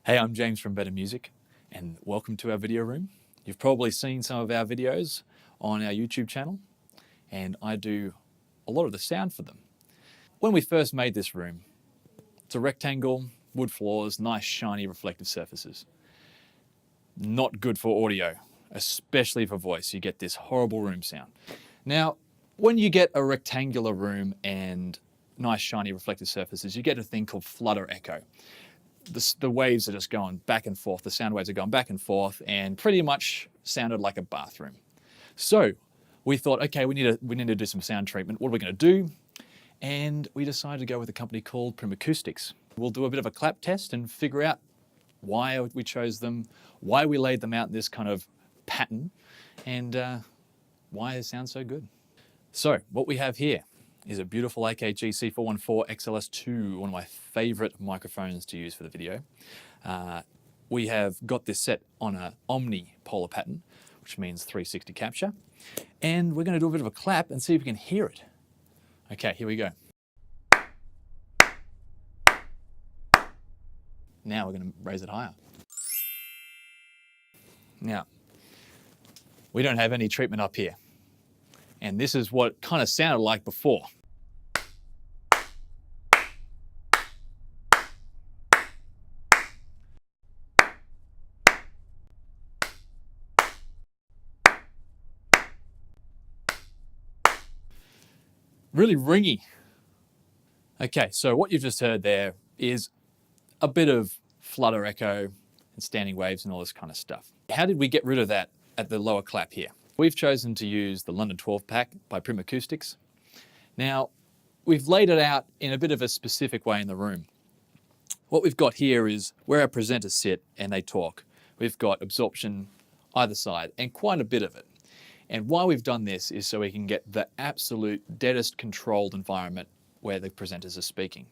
Hey, I'm James from Better Music, and welcome to our video room. You've probably seen some of our videos on our YouTube channel, and I do a lot of the sound for them. When we first made this room, it's a rectangle, wood floors, nice shiny reflective surfaces. Not good for audio, especially for voice. You get this horrible room sound. Now, when you get a rectangular room and nice shiny reflective surfaces, you get a thing called flutter echo. The waves are just going back and forth. The sound waves are going back and forth and pretty much sounded like a bathroom. So we thought, okay, we need to do some sound treatment. What are we going to do? And we decided to go with a company called Primacoustics. We'll do a bit of a clap test and figure out why we chose them, why we laid them out in this kind of pattern, and why they sound so good. So what we have here is a beautiful AKG C414 XLS2, one of my favorite microphones to use for the video. We have got this set on an omni-polar pattern, which means 360 capture. And we're going to do a bit of a clap and see if we can hear it. Okay, here we go. Now we're going to raise it higher. Now, we don't have any treatment up here. And this is what it kind of sounded like before. Really ringy. Okay, so what you've just heard there is a bit of flutter echo and standing waves and all this kind of stuff. How did we get rid of that at the lower clap here? We've chosen to use the London 12 pack by Primacoustics. Now, we've laid it out in a bit of a specific way in the room. What we've got here is where our presenters sit and they talk. We've got absorption either side and quite a bit of it. And why we've done this is so we can get the absolute deadest controlled environment where the presenters are speaking.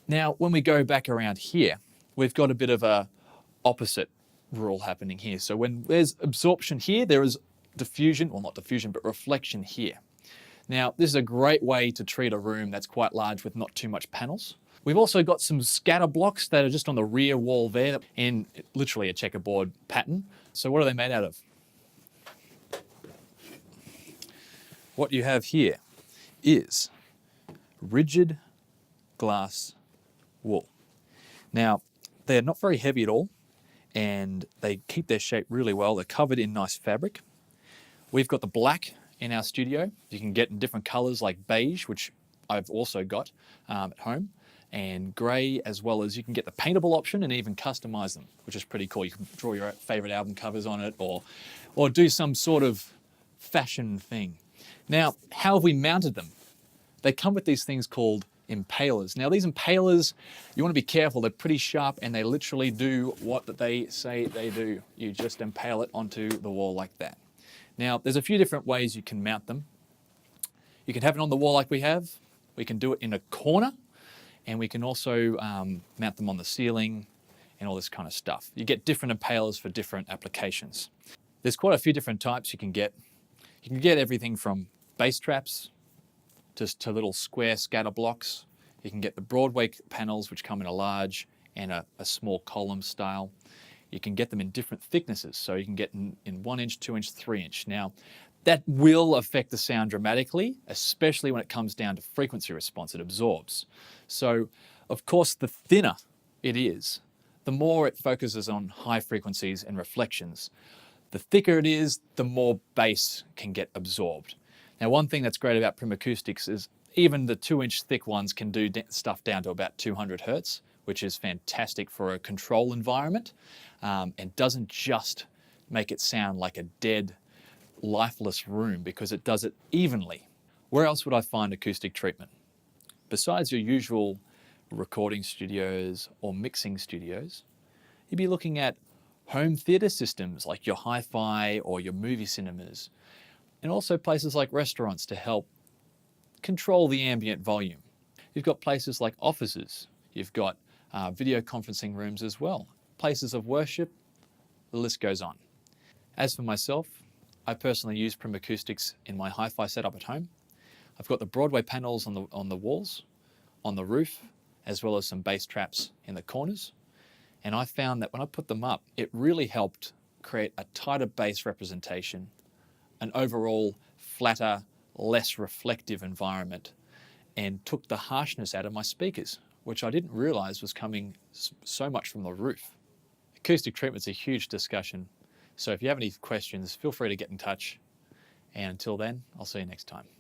Now, when we go back around here, we've got a bit of a opposite rule happening here. So when there's absorption here, there is diffusion, well not diffusion, but reflection here. Now, this is a great way to treat a room that's quite large with not too much panels. We've also got some scatter blocks that are just on the rear wall there in literally a checkerboard pattern. So what are they made out of? What you have here is rigid glass wool. Now, they're not very heavy at all, and they keep their shape really well. They're covered in nice fabric. We've got the black in our studio. You can get in different colors like beige, which I've also got at home, and gray, as well as you can get the paintable option and even customize them, which is pretty cool. You can draw your favorite album covers on it or do some sort of fashion thing. Now, how have we mounted them? They come with these things called impalers. Now, these impalers, you want to be careful. They're pretty sharp and they literally do what they say they do. You just impale it onto the wall like that. Now, there's a few different ways you can mount them. You can have it on the wall like we have. We can do it in a corner, and we can also mount them on the ceiling and all this kind of stuff. You get different impalers for different applications. There's quite a few different types you can get. You can get everything from bass traps just to little square scatter blocks. You can get the Broadway panels, which come in a large and a small column style. You can get them in different thicknesses. So you can get in 1 inch, 2 inch, 3 inch. Now, that will affect the sound dramatically, especially when it comes down to frequency response. It absorbs. So, of course, the thinner it is, the more it focuses on high frequencies and reflections. The thicker it is, the more bass can get absorbed. Now, one thing that's great about Primacoustics is even the 2 inch thick ones can do stuff down to about 200 hertz, which is fantastic for a control environment, and doesn't just make it sound like a dead, lifeless room because it does it evenly. Where else would I find acoustic treatment? Besides your usual recording studios or mixing studios, you'd be looking at home theatre systems like your hi-fi or your movie cinemas, and also places like restaurants to help control the ambient volume. You've got places like offices, you've got video conferencing rooms as well, places of worship, the list goes on. As for myself, I personally use Primacoustics in my hi-fi setup at home. I've got the Broadway panels on the walls, on the roof, as well as some bass traps in the corners. And I found that when I put them up, it really helped create a tighter bass representation, an overall flatter, less reflective environment, and took the harshness out of my speakers, which I didn't realize was coming so much from the roof. Acoustic treatment's a huge discussion. So if you have any questions, feel free to get in touch. And until then, I'll see you next time.